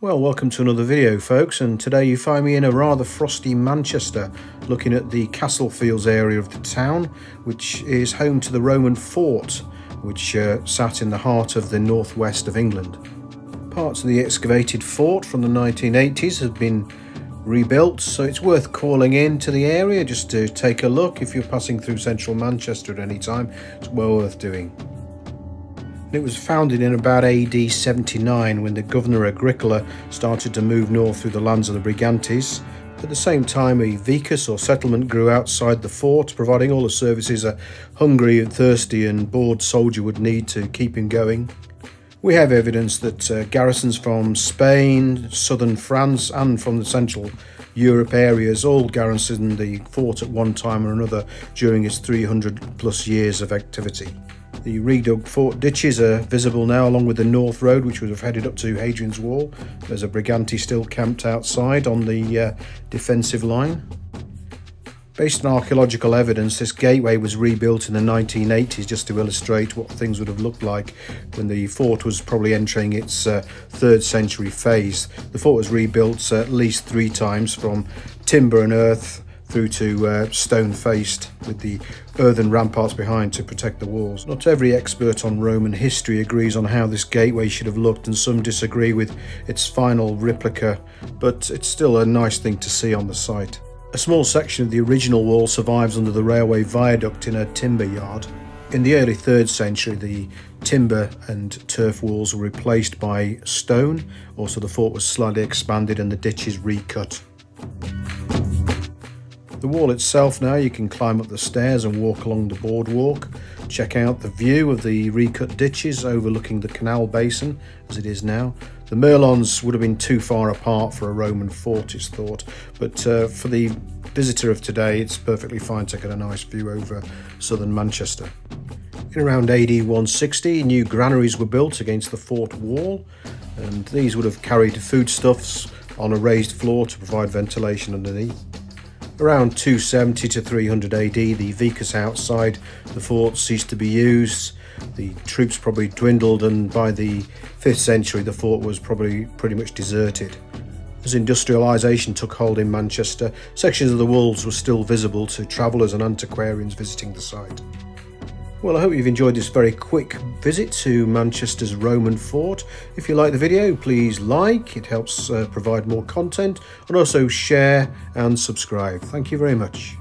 Well, welcome to another video, folks, and today you find me in a rather frosty Manchester, looking at the Castlefields area of the town, which is home to the Roman fort, which sat in the heart of the northwest of England. Parts of the excavated fort from the 1980s have been rebuilt, so it's worth calling in to the area just to take a look. If you're passing through central Manchester at any time, it's well worth doing. It was founded in about AD 79 when the Governor Agricola started to move north through the lands of the Brigantes. At the same time, a vicus or settlement grew outside the fort, providing all the services a hungry and thirsty and bored soldier would need to keep him going. We have evidence that garrisons from Spain, southern France and from the Central Europe areas all garrisoned the fort at one time or another during its 300 plus years of activity. The redug fort ditches are visible now along with the North Road, which would have headed up to Hadrian's Wall. There's a Brigante still camped outside on the defensive line. Based on archaeological evidence, this gateway was rebuilt in the 1980s just to illustrate what things would have looked like when the fort was probably entering its 3rd century phase. The fort was rebuilt at least 3 times, from timber and earth through to stone faced, with the earthen ramparts behind to protect the walls. Not every expert on Roman history agrees on how this gateway should have looked, and some disagree with its final replica, but it's still a nice thing to see on the site. A small section of the original wall survives under the railway viaduct in a timber yard. In the early 3rd century, the timber and turf walls were replaced by stone. Also, the fort was slightly expanded and the ditches recut. The wall itself now, you can climb up the stairs and walk along the boardwalk. Check out the view of the recut ditches overlooking the canal basin as it is now. The Merlons would have been too far apart for a Roman fort, it's thought, but for the visitor of today it's perfectly fine to get a nice view over southern Manchester. In around AD 160, new granaries were built against the fort wall, and these would have carried foodstuffs on a raised floor to provide ventilation underneath. Around 270 to 300 AD, the vicus outside the fort ceased to be used. The troops probably dwindled, and by the 5th century the fort was probably pretty much deserted. As industrialisation took hold in Manchester, sections of the walls were still visible to travellers and antiquarians visiting the site. Well, I hope you've enjoyed this very quick visit to Manchester's Roman fort. If you like the video, please like, it helps provide more content, and also share and subscribe. Thank you very much.